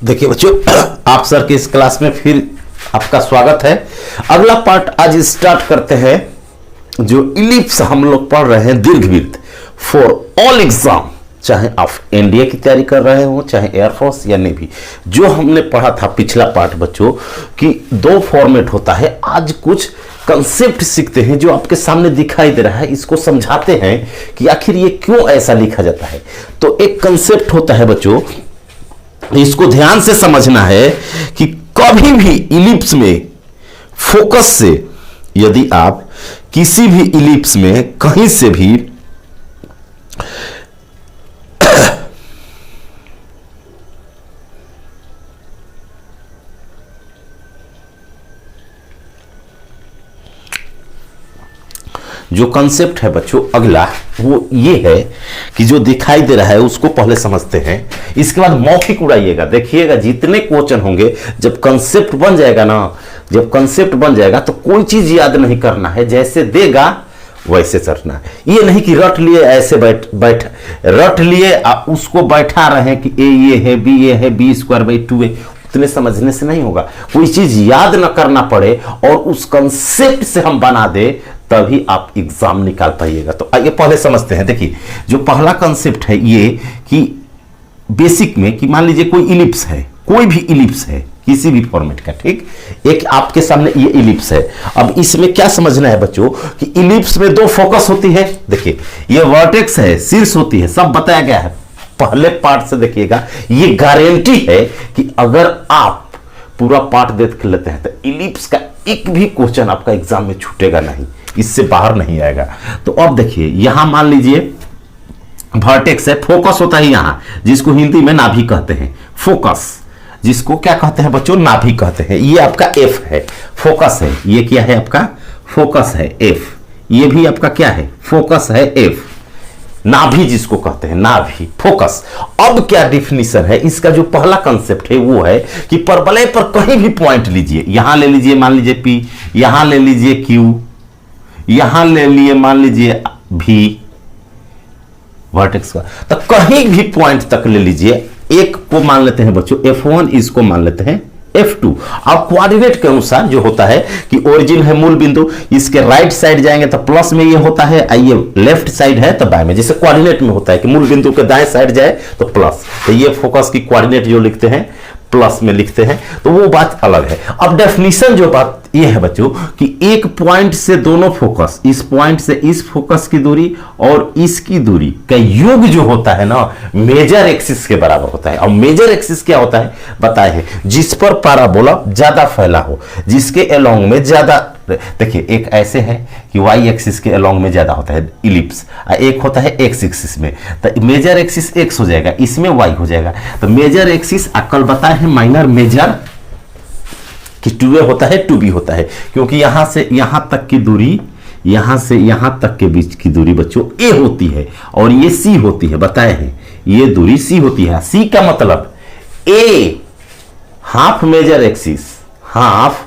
देखिए बच्चों, आप सर की इस क्लास में फिर आपका स्वागत है। अगला पार्ट आज स्टार्ट करते हैं। जो इलिप्स हम लोग पढ़ रहे हैं दीर्घवृत्त फॉर ऑल एग्जाम, चाहे आप एनडीए की तैयारी कर रहे हो, चाहे एयरफोर्स या नेवी। जो हमने पढ़ा था पिछला पार्ट बच्चों कि दो फॉर्मेट होता है। आज कुछ कंसेप्ट सीखते हैं जो आपके सामने दिखाई दे रहा है, इसको समझाते हैं कि आखिर ये क्यों ऐसा लिखा जाता है। तो एक कंसेप्ट होता है बच्चों, इसको ध्यान से समझना है कि कभी भी इलिप्स में फोकस से, यदि आप किसी भी इलिप्स में कहीं से भी जो कंसेप्ट है बच्चों अगला वो ये है कि जो दिखाई दे रहा है उसको पहले समझते हैं, इसके बाद मौखिक उड़ाइएगा। देखिएगा जितने क्वेश्चन होंगे, जब कंसेप्ट बन जाएगा ना, जब कंसेप्ट बन जाएगा तो कोई चीज याद नहीं करना है, जैसे देगा वैसे चढ़ना है। ये नहीं कि रट लिए ऐसे बैठ रट लिए उसको बैठा रहे कि ए ये है बी ये है बी स्क्वायर बाई 2 है। उतने समझने से नहीं होगा, कोई चीज याद न करना पड़े और उस कंसेप्ट से हम बना दे, तभी आप एग्जाम निकाल पाइएगा। तो आइए पहले समझते हैं। देखिए जो पहला कंसेप्ट है ये कि बेसिक में कि मान लीजिए कोई इलिप्स है, कोई भी इलिप्स है किसी भी फॉर्मेट का, ठीक। एक आपके सामने ये इलिप्स है। अब इसमें क्या समझना है बच्चों कि इलिप्स में दो फोकस होती है। देखिए ये वर्टेक्स है, शीर्ष होती है, सब बताया गया है पहले पार्ट से। देखिएगा ये गारंटी है कि अगर आप पूरा पार्ट देख लेते हैं तो इलिप्स का एक भी क्वेश्चन आपका एग्जाम में छूटेगा नहीं, इससे बाहर नहीं आएगा। तो अब देखिए यहां मान लीजिए वर्टेक्स है, फोकस होता है यहां, जिसको हिंदी में नाभि कहते हैं। फोकस जिसको क्या कहते हैं बच्चों, नाभि कहते हैं। ये आपका एफ है, फोकस है। ये क्या है आपका फोकस है एफ। ये भी आपका क्या है, फोकस है एफ। नाभि जिसको कहते हैं, नाभि फोकस। अब क्या डिफिनीशन है इसका, जो पहला कंसेप्ट है वो है कि परवलय पर कहीं भी पॉइंट लीजिए, यहां ले लीजिए मान लीजिए पी, यहां ले लीजिए क्यू, यहां ले लिए मान लीजिए भी वर्टेक्स का, तो कहीं भी पॉइंट तक ले लीजिए। एक को मान लेते हैं बच्चों F1, इसको मान लेते हैं F2। अब कोऑर्डिनेट के अनुसार जो होता है कि ओरिजिन है मूल बिंदु, इसके राइट साइड जाएंगे तो प्लस में ये होता है, ये लेफ्ट साइड है तो बाएं में। जैसे कोऑर्डिनेट में होता है कि मूल बिंदु के दाएं साइड जाए तो प्लस, तो ये फोकस की कोऑर्डिनेट जो लिखते हैं प्लस में लिखते हैं, तो वो बात अलग है। अब डेफिनेशन जो बात ये है बच्चों कि एक पॉइंट से दोनों फोकस, इस पॉइंट से इस फोकस की दूरी और इसकी दूरी का योग जो होता है ना, मेजर एक्सिस के बराबर होता है। और मेजर एक्सिस क्या होता है बताए हैं, जिस पर पैराबोला ज्यादा फैला हो, जिसके अलोंग में ज्यादा, देखिए एक ऐसे है कि वाई एक्सिस के अलोंग में ज्यादा होता है इलिप्स, एक होता है एक्स एक्सिस में, तो मेजर एक्सिस एक्स हो जाएगा, इसमें वाई हो जाएगा। तो मेजर एक्सिस कल बताए हैं, माइनर मेजर कि 2a होता है 2b होता है, क्योंकि यहां से यहां तक की दूरी, यहां से यहां तक के बीच की दूरी बच्चों a होती है और ये c होती है, बताए हैं ये दूरी c होती है। c का मतलब a half major axis, half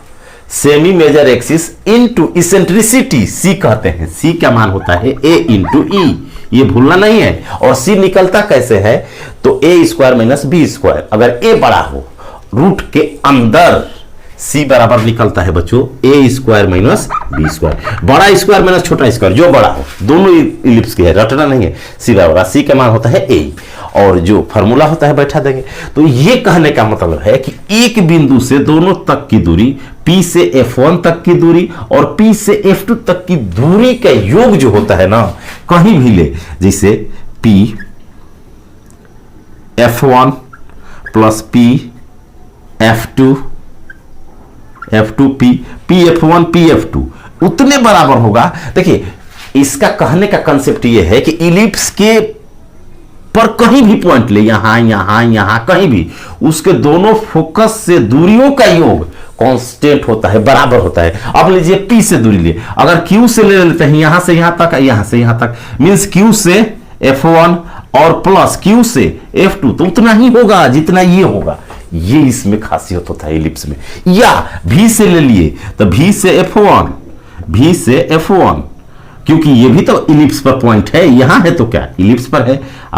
semi major axis into eccentricity c कहते हैं। c का मान होता है a इंटू e, ये भूलना नहीं है। और c निकलता कैसे है, तो a square minus B square. अगर a बड़ा हो रूट के अंदर c बराबर निकलता है बच्चों a square minus B square. बड़ा स्क्वायर माइनस छोटा स्क्वायर, जो बड़ा हो, दोनों इलिप्स के है, रटना नहीं है। c बराबर, c का मान होता है a और जो फार्मूला होता है बैठा देंगे। तो ये कहने का मतलब है कि एक बिंदु से दोनों तक की दूरी, P से F1 तक की दूरी और P से F2 तक की दूरी का योग जो होता है ना, कहीं भी ले, जैसे P F1 plus P F2 F2P F1 F2 उतने बराबर होगा। देखिए इसका कहने का कंसेप्ट ये है कि इलिप्स के पर कहीं भी पॉइंट ले, यहां यहां यहां कहीं भी, उसके दोनों फोकस से दूरियों का योग कांस्टेंट होता है, बराबर होता है। अब लीजिए P से दूरी लिए, अगर Q से ले लेते हैं यहां से यहां तक, यहां से यहां तक, मींस Q से F1 और प्लस Q से F2, तो उतना ही होगा जितना ये होगा। ये इसमें खासियत होता है इलिप्स में। या V से ले लिए तो V से F1, V से F1, क्योंकि ये भी तो इलिप्स पर पॉइंट है, यहां है तो क्या इलिप्स पर है,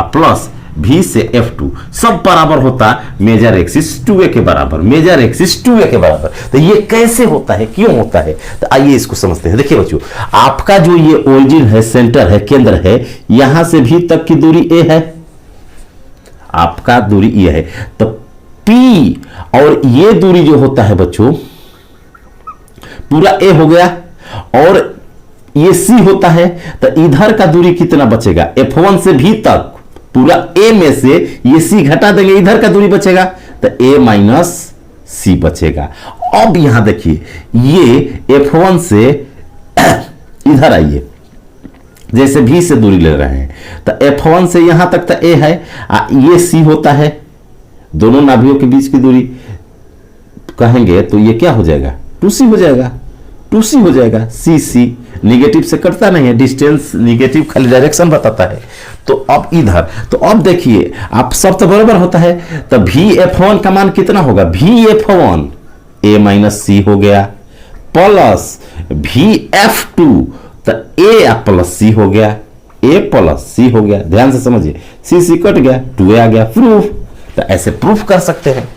प्लस V से F2 सब बराबर होता मेजर एक्सिस 2a के बराबर, मेजर एक्सिस 2a के बराबर। तो ये कैसे होता है, क्यों होता है, तो आइए इसको समझते हैं। देखिए बच्चों, आपका जो ये ओरिजिन है, सेंटर है, केंद्र है, यहां से भी तक की दूरी a है, आपका दूरी ये है। तो P और ये दूरी जो होता है बच्चों पूरा a हो गया, और ये C होता है, तो इधर का दूरी कितना बचेगा, F1 से भी तक पूरा a में से ये c घटा देंगे, इधर का दूरी बचेगा, तो a माइनस c बचेगा। अब यहां देखिए, ये F1 से इधर आइए, जैसे v से दूरी ले रहे हैं, तो F1 से यहां तक तो a है, ये c होता है, दोनों नाभियों के बीच की दूरी कहेंगे तो ये क्या हो जाएगा, 2c हो जाएगा, 2c हो जाएगा। c निगेटिव से कटता नहीं है, डिस्टेंस निगेटिव खाली डायरेक्शन बताता है। तो अब इधर, तो अब देखिए आप सब तो बराबर होता है, तो VF1 का मान कितना होगा, VF1 a माइनस c हो गया, प्लस VF2 तो a प्लस c हो गया, a प्लस c हो गया। ध्यान से समझिए, c कट गया, 2a आ गया, प्रूफ। तो ऐसे प्रूफ कर सकते हैं।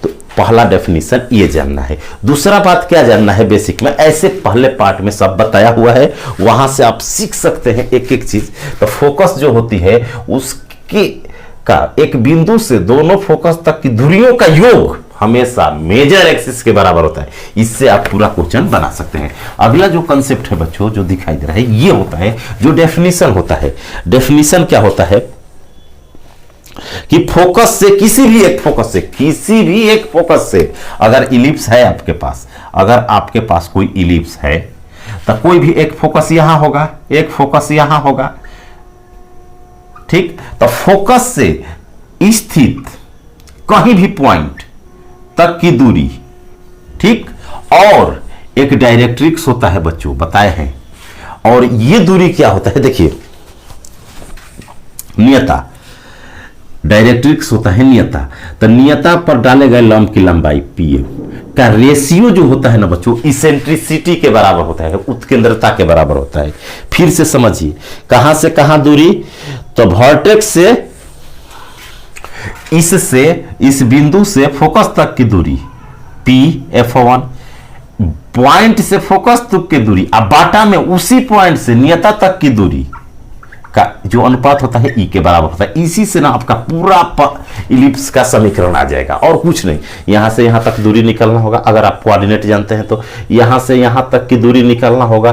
तो पहला डेफिनेशन ये जानना है। दूसरा बात क्या जानना है, बेसिक में ऐसे पहले पार्ट में सब बताया हुआ है, वहां से आप सीख सकते हैं एक एक चीज। तो फोकस जो होती है उसके का एक बिंदु से दोनों फोकस तक की दूरियों का योग हमेशा मेजर एक्सिस के बराबर होता है। इससे आप पूरा क्वेश्चन बना सकते हैं। अगला जो कंसेप्ट है बच्चों जो दिखाई दे रहा है, ये होता है जो डेफिनेशन होता है। डेफिनेशन क्या होता है कि फोकस से, किसी भी एक फोकस से अगर इलिप्स है आपके पास, अगर आपके पास कोई इलिप्स है, तो कोई भी एक फोकस यहां होगा, एक फोकस यहां होगा, ठीक। तो फोकस से स्थित कहीं भी पॉइंट तक की दूरी, ठीक, और एक डायरेक्ट्रिक्स होता है बच्चों, बताए हैं। और ये दूरी क्या होता है, देखिए नियता, डायरेक्ट्रिक्स होता है नियता। तो नियता पर डाले गए लंब की लंबाई pm का रेशियो जो होता है ना बच्चों, इसेंट्रिसिटी के बराबर होता है, उत्केंद्रता के बराबर होता है। फिर से समझिए, कहां से कहां दूरी, तो वर्टेक्स से, इस बिंदु से फोकस तक की दूरी P(F1), पॉइंट से फोकस तक की दूरी, अब बाटा में उसी पॉइंट से नियता तक की दूरी का जो अनुपात होता है E के बराबर होता है। इसी से ना आपका पूरा इलिप्स का समीकरण आ जाएगा, और कुछ नहीं। यहां से यहां तक दूरी निकलना होगा, अगर आप कोऑर्डिनेट जानते हैं तो यहां से यहां तक की दूरी निकलना होगा,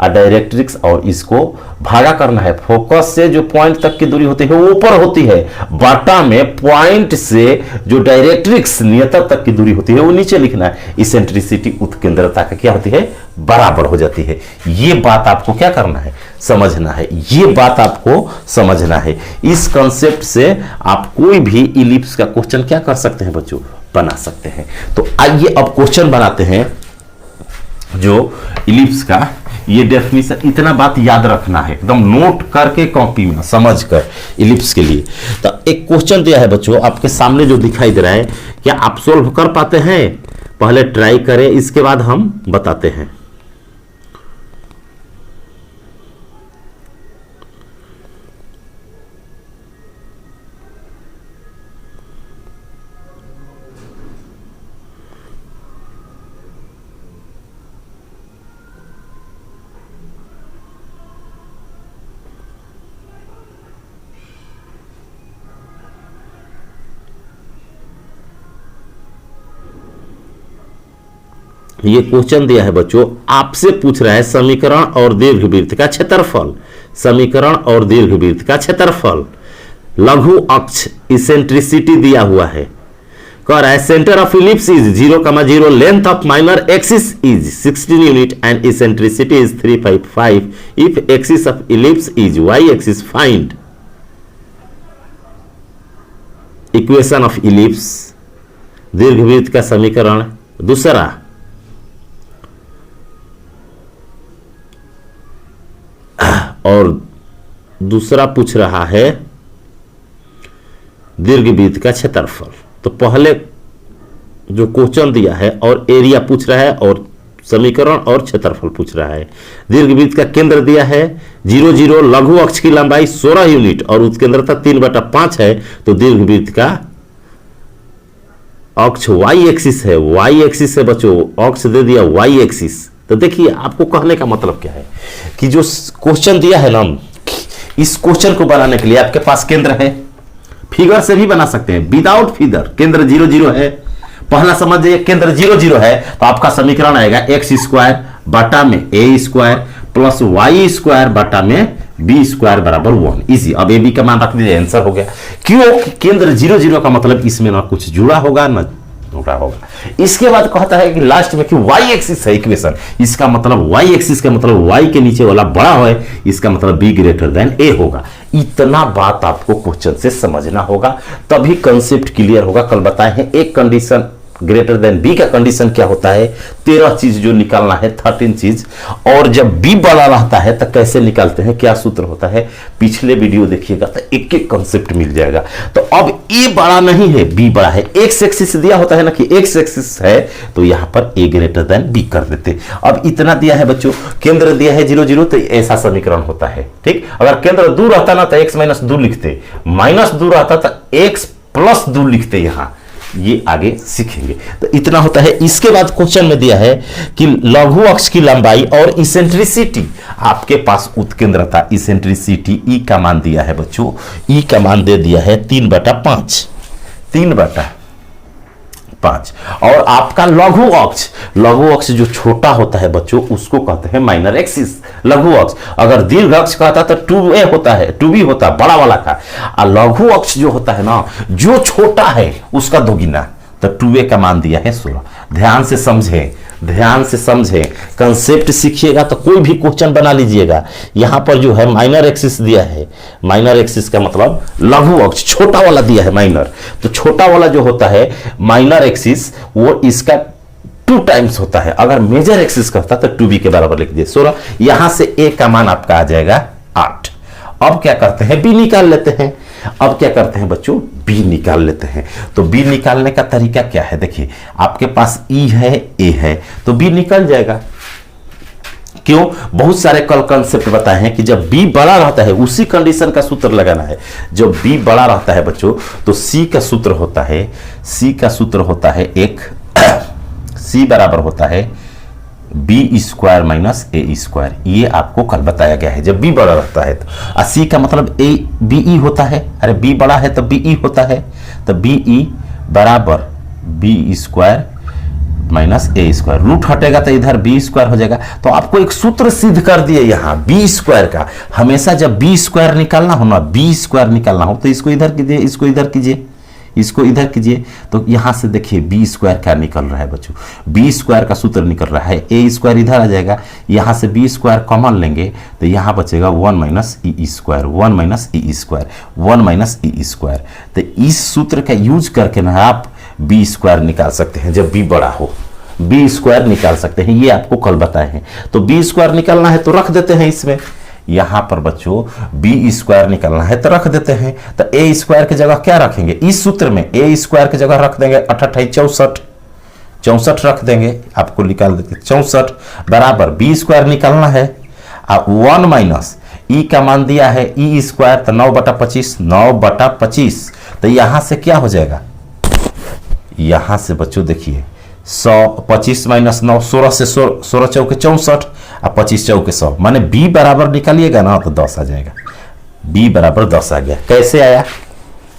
डायरेक्ट्रिक्स, और इसको भागा करना है। फोकस से जो पॉइंट तक की दूरी होती है वो ऊपर होती है, बाटा में पॉइंट से जो डायरेक्ट्रिक्स नियता तक की दूरी होती है वो नीचे लिखना है। इसेंट्रिसिटी उत्केंद्रता का क्या होती है, बराबर हो जाती है। ये बात आपको क्या करना है, समझना है। ये बात आपको समझना है। इस कंसेप्ट से आप कोई भी इलिप्स का क्वेश्चन क्या कर सकते हैं बच्चों, बना सकते हैं। तो आइए अब क्वेश्चन बनाते हैं जो इलिप्स का। ये डेफिनेशन, इतना बात याद रखना है, एकदम नोट करके कॉपी में समझ कर इलिप्स के लिए। तो एक क्वेश्चन दिया है बच्चों आपके सामने जो दिखाई दे रहा है, क्या आप सोल्व कर पाते हैं? पहले ट्राई करें, इसके बाद हम बताते हैं। ये क्वेश्चन दिया है बच्चों, आपसे पूछ रहा है समीकरण और दीर्घवृत्त का क्षेत्रफल, समीकरण और दीर्घवृत्त का क्षेत्रफल, लघु अक्ष इसेंट्रिसिटी दिया हुआ है, कह रहा है centre of ellipse is 0,0, length of minor axis is 16 unit and eccentricity is 355। If axis of ellipse is y axis, find equation of ellipse, दीर्घवृत्त का समीकरण। दूसरा, और दूसरा पूछ रहा है दीर्घवृत्त का क्षेत्रफल। तो पहले जो क्वेश्चन दिया है और एरिया पूछ रहा है और समीकरण और क्षेत्रफल पूछ रहा है। दीर्घवृत्त का केंद्र दिया है 0 0, लघु अक्ष की लंबाई 16 यूनिट और उत्केंद्रता 3/5 है। तो दीर्घवृत्त का अक्ष वाई एक्सिस है, वाई एक्सिस है बच्चों, अक्ष दे दिया वाई एक्सिस। तो देखिए आपको कहने का मतलब क्या है कि जो क्वेश्चन दिया है ना, इस क्वेश्चन को बनाने के लिए आपके पास केंद्र है, फिगर से भी बना सकते हैं, विदाउट फिगर। केंद्र 0 0 है, पहला समझ जाइए केंद्र 0 0 है तो आपका समीकरण आएगा एक्स स्क्वायर बटा में ए स्क्वायर प्लस वाई स्क्वायर बटा में बी स्क्वायर बराबर 1। इजी। अब ए बी का मान रख दीजिए, आंसर हो गया। क्यों? केंद्र 0 0 का मतलब इसमें ना कुछ जुड़ा होगा ना जुड़ा होगा। इसके बाद कहता है कि लास्ट में कि वाई एक्सिस है इक्वेशन, इसका मतलब वाई एक्सिस का मतलब वाई के नीचे वाला बड़ा है, इसका मतलब बी ग्रेटर देन ए होगा। इतना बात आपको क्वेश्चन से समझना होगा, तभी कंसेप्ट क्लियर होगा। कल बताए हैं एक कंडीशन ग्रेटर देन बी का कंडीशन क्या होता है, 13 चीज जो निकालना है, 13 चीज। और जब बी बड़ा रहता है तो कैसे निकालते हैं, क्या सूत्र होता है, पिछले वीडियो देखिएगा तो एक एक कंसेप्ट मिल जाएगा। तो अब ए बड़ा नहीं है, बी बड़ा है। एक्स एक्सिस दिया होता है ना कि एक्स एक्सिस है, तो यहां पर ए ग्रेटर देन बी कर देते। अब इतना दिया है बच्चों, केंद्र दिया है 0 0, तो ऐसा समीकरण होता है। ठीक, अगर केंद्र दूर रहता ना तो एक्स माइनस 2 लिखते, माइनस दूर रहता तो एक्स प्लस 2 लिखते। यहां ये आगे सीखेंगे। तो इतना होता है। इसके बाद क्वेश्चन में दिया है कि लघु अक्ष की लंबाई और इसेंट्रिसिटी, आपके पास उत्केंद्रता इसेंट्रिसिटी ई का मान दिया है बच्चों, ई का मान दे दिया है 3/5, 3/5। और आपका लघु अक्ष जो छोटा होता है बच्चों उसको कहते हैं माइनर एक्सिस, लघु अक्ष। अगर दीर्घ अक्ष कहता तो 2a होता है, 2b होता है बड़ा वाला का। और लघु अक्ष जो होता है ना, जो छोटा है उसका दोगुना, तो 2a का मान दिया है 16। ध्यान से समझें, ध्यान से समझें, कंसेप्ट सीखिएगा तो कोई भी क्वेश्चन बना लीजिएगा। यहां पर जो है माइनर एक्सिस दिया है, माइनर एक्सिस का मतलब लघु अक्ष छोटा वाला दिया है माइनर, तो छोटा वाला जो होता है माइनर एक्सिस वो इसका 2 टाइम्स होता है। अगर मेजर एक्सिस करता तो 2b के बराबर लिख दिए 16। यहां से a का मान आपका आ जाएगा 8। अब क्या करते हैं, b निकाल लेते हैं। अब क्या करते हैं बच्चों, b निकाल लेते हैं। तो b निकालने का तरीका क्या है, देखिए आपके पास e है, a है, तो b निकल जाएगा। क्यों? बहुत सारे कल कंसेप्ट बताए हैं कि जब b बड़ा रहता है उसी कंडीशन का सूत्र लगाना है। जब b बड़ा रहता है बच्चों तो c का सूत्र होता है, c का सूत्र होता है एक c बराबर होता है बी स्क्वायर माइनस ए स्क्वायर। ये आपको कल बताया गया है जब बी बड़ा रहता है तो। सी का मतलब ए बी ई होता है, अरे बी बड़ा है तो बी ई होता है, तो बी ई बराबर बी स्क्वायर माइनस ए स्क्वायर। रूट हटेगा तो इधर बी स्क्वायर हो जाएगा। तो आपको एक सूत्र सिद्ध कर दिए यहाँ बी स्क्वायर का। हमेशा जब बी स्क्वायर निकालना हो ना, बी स्क्वायर निकालना हो तो इसको इधर कीजिए, इसको इधर कीजिए, इसको इधर कीजिए। तो यहां से देखिए बी स्क्वायर क्या निकल रहा है बच्चों, बी स्क्वायर का सूत्र निकल रहा है, ए स्क्वायर इधर आ जाएगा, यहां से बी स्क्वायर कॉमन लेंगे तो यहां बचेगा 1 minus E square, 1 minus E square, 1 minus E square. तो इस सूत्र का यूज करके ना आप बी स्क्वायर निकाल सकते हैं। जब बी बड़ा हो बी स्क्वायर निकाल सकते हैं, ये आपको कल बताए हैं। तो बी स्क्वायर निकालना है तो रख देते हैं इसमें, यहां पर बच्चों बी स्क्वायर निकालना है तो रख देते हैं। तो ए स्क्वायर की जगह क्या रखेंगे, इस सूत्र में ए स्क्वायर की जगह रख देंगे 64, 64 रख देंगे, आपको निकाल देते 64 बराबर बी स्क्वायर निकालना है। 1 माइनस ई का मान दिया है ई स्क्वायर, तो 9/25, 9/25। तो यहां से क्या हो जाएगा, यहां से बच्चों देखिए 125 माइनस 9, 16 से 16 चौके 64 और 25 चौके 100, माने b बराबर निकालिएगा ना तो 10 आ जाएगा। b बराबर 10 आ गया। कैसे आया,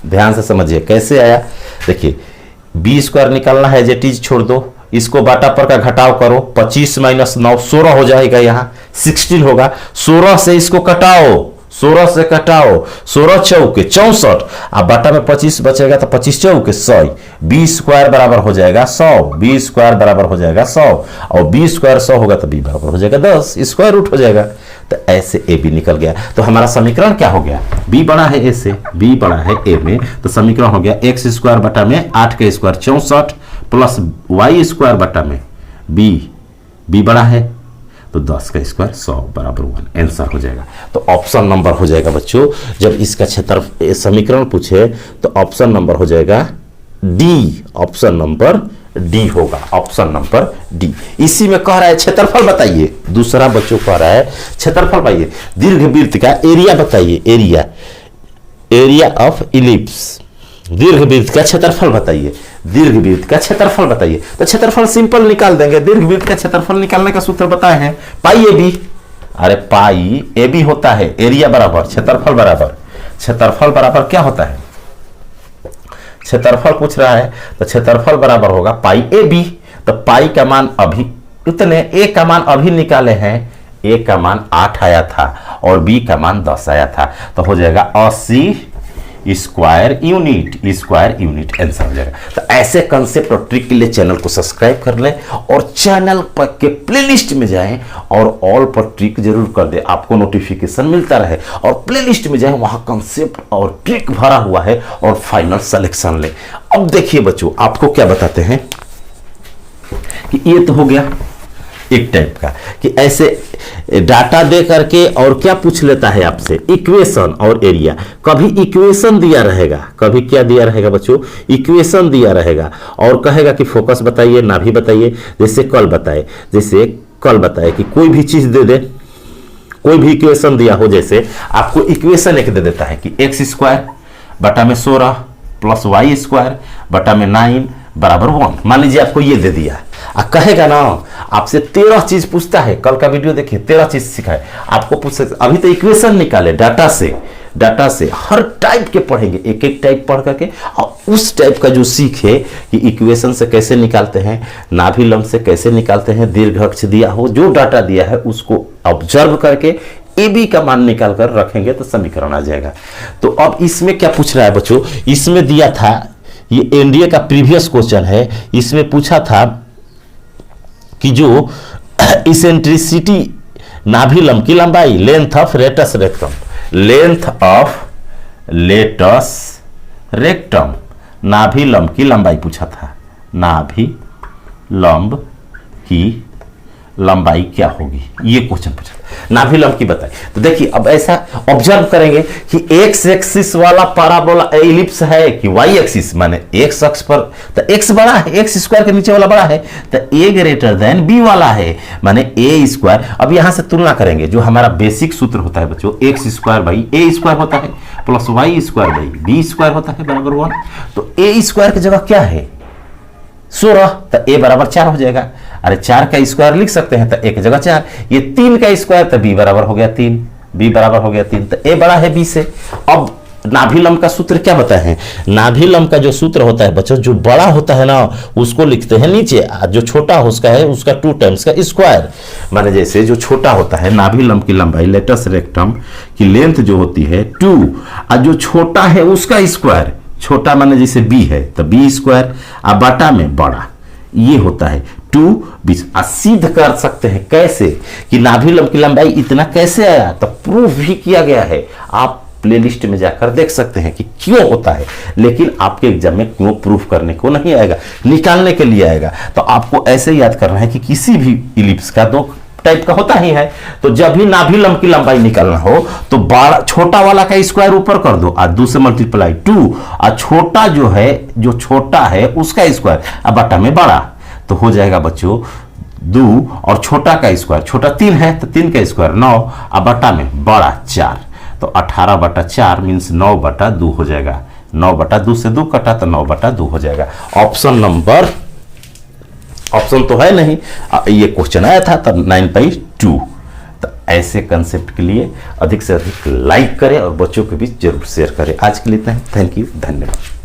ध्यान से समझिए कैसे आया। देखिए बी स्क्वायर निकालना है, जेटीज छोड़ दो, इसको बाटा पर का घटाव करो, 25 माइनस 9 16 हो जाएगा, यहाँ 16 होगा। 16 से इसको कटाओ, 16 से कटाओ, 16 चौके 64, अब बाटा में 25 बचेगा तो 25 चौके 100, बी स्क्वायर बराबर हो जाएगा 100, बी स्क्वायर बराबर हो जाएगा 100, और बी स्क्वायर 100 होगा तो बी बराबर हो जाएगा 10, स्क्वायर रूट हो जाएगा। तो ऐसे ए बी निकल गया। तो हमारा समीकरण क्या हो गया, बी बड़ा है ए से, बी बड़ा है ए में, तो समीकरण हो गया एक्स स्क्वायर बटा में 8 का स्क्वायर 64 प्लस वाई स्क्वायर बटा में बी बड़ा है तो 10 का स्क्वायर 100 बराबर 1, आंसर हो जाएगा। तो ऑप्शन नंबर हो जाएगा बच्चों, जब इसका क्षेत्र समीकरण पूछे तो ऑप्शन नंबर हो जाएगा डी, ऑप्शन नंबर डी होगा, ऑप्शन नंबर डी। इसी में कह रहा है क्षेत्रफल बताइए, दूसरा बच्चों कह रहा है क्षेत्रफल बताइए, दीर्घवृत्त का एरिया बताइए, एरिया ऑफ इलिप्स, दीर्घवृत्त का क्षेत्रफल बताइए, दीर्घवृत्त का क्षेत्रफल बताइए। तो क्षेत्रफल सिंपल निकाल देंगे, दीर्घवृत्त का क्षेत्रफल निकालने का सूत्र बताए हैं पाई ए बी। अरे पाई ए बी होता है एरिया बराबर क्षेत्रफल बराबर, क्षेत्रफल बराबर क्या होता है, क्षेत्रफल पूछ रहा है तो क्षेत्रफल बराबर होगा पाई ए बी। तो पाई का मान अभी इतने, ए का मान अभी निकाले हैं, ए का मान 8 आया था और बी का मान 10 आया था, तो हो जाएगा 80 स्क्वायर यूनिट आंसर हो जाएगा। तो ऐसे कंसेप्ट और ट्रिक के लिए चैनल को सब्सक्राइब कर लें और चैनल पर के प्लेलिस्ट में जाएं और ऑल पर ट्रिक जरूर कर दें, आपको नोटिफिकेशन मिलता रहे। और प्लेलिस्ट में जाएं, वहां कंसेप्ट और ट्रिक भरा हुआ है और फाइनल सिलेक्शन लें। अब देखिए बच्चों, आपको क्या बताते हैं कि ये तो हो गया एक टाइप का कि ऐसे डाटा दे करके और क्या पूछ लेता है आपसे, इक्वेशन और एरिया। कभी इक्वेशन दिया रहेगा, कभी क्या दिया रहेगा बच्चों, इक्वेशन दिया रहेगा और कहेगा कि फोकस बताइए, नाभि बताइए। जैसे कल बताए कि कोई भी चीज दे दे, कोई भी इक्वेशन दिया हो, जैसे आपको इक्वेशन एक दे देता है कि एक्स स्क्वायर बटा में 16 प्लस वाई स्क्वायर बटा में 9 बराबर 1। मान लीजिए आपको ये दे दिया, कहेगा ना आपसे 13 चीज पूछता है, कल का वीडियो देखिए 13 चीज सिखाए आपको पूछ सकते। अभी तो इक्वेशन निकाले डाटा से हर टाइप के पढ़ेंगे, एक एक टाइप पढ़ करके, और उस टाइप का जो सीखे कि इक्वेशन से कैसे निकालते हैं, नाभि लंब से कैसे निकालते हैं, दीर्घ अक्ष दिया हो, जो डाटा दिया है उसको ऑब्जर्व करके ए बी का मान निकाल कर रखेंगे तो समीकरण आ जाएगा। तो अब इसमें क्या पूछ रहा है बच्चों, इसमें दिया था, ये एनडीए का प्रीवियस क्वेश्चन है, इसमें पूछा था कि जो इसेंट्रिसिटी नाभि लंब की लंबाई, लेंथ ऑफ लेटस रेक्टम, नाभि लंब की लंबाई पूछा था, नाभि लंब की लंबाई क्या होगी, ये क्वेश्चन पूछा, नाभि लंब की बताइए। तो देखिए अब ऐसा ऑब्जर्व करेंगे कि एक्स एक्सिस वाला पैराबोला एलिप्स है कि वाई एक्सिस, माने एक्स अक्ष पर तो एक्स बड़ा है, एक्स स्क्वायर के नीचे वाला बड़ा है, तो ए ग्रेटर देन बी वाला है, माने ए स्क्वायर। अब यहां से तुलना करेंगे, जो हमारा बेसिक सूत्र होता है बच्चों, X square by A square होता है plus Y square by B square होता है बराबर 1। तो ए स्क्वायर की जगह क्या है 16, तो ए बराबर 4 हो जाएगा। अरे 4 का स्क्वायर लिख सकते हैं तो एक जगह 4, ये 3 का स्क्वायर तो बी बराबर हो गया 3, बी बराबर हो गया 3, तो ए बड़ा है बी से। अब नाभि लंब का सूत्र क्या बताए हैं, नाभि लंब का जो सूत्र होता है बच्चों, जो बड़ा होता है ना उसको लिखते हैं नीचे, जो छोटा हो उसका है उसका 2 टाइम्स का स्क्वायर। माने जैसे जो छोटा होता है नाभि लंब की लंबाई, लेटस रेक्टम की लेंथ जो होती है 2, और जो छोटा है उसका स्क्वायर, छोटा माने जैसे बी है तो बी स्क्वायर, और बाटा में बड़ा, ये होता है 2 20। सिद्ध कर सकते हैं कैसे कि नाभि लंब की लंबाई इतना कैसे आया, तो प्रूफ भी किया गया है, आप प्लेलिस्ट में जाकर देख सकते हैं कि क्यों होता है। लेकिन आपके एग्जाम में क्यों प्रूफ करने को नहीं आएगा, निकालने के लिए आएगा। तो आपको ऐसे याद करना है कि किसी भी इलिप्स का 2 टाइप का होता ही है, तो जब भी नाभि लंब की लंबाई निकालना हो तो बड़ा छोटा वाला का स्क्वायर ऊपर कर दो और 2 से मल्टीप्लाई 2, और छोटा जो है, जो छोटा है उसका स्क्वायर अब बटा में बड़ा, तो हो जाएगा बच्चों 2, और छोटा का स्क्वायर, छोटा 3 है तो 3 का स्क्वायर 9, और बटा में बड़ा 4, तो 18/4 मीन्स 9/2 हो जाएगा। 9/2 से 2 कटा तो 9/2 हो जाएगा। ऑप्शन तो है नहीं, ये क्वेश्चन आया था तब 9/2। तो ऐसे कंसेप्ट के लिए अधिक से अधिक लाइक करें और बच्चों के बीच जरूर शेयर करें। आज के लिए इतना ही, थैंक यू, धन्यवाद।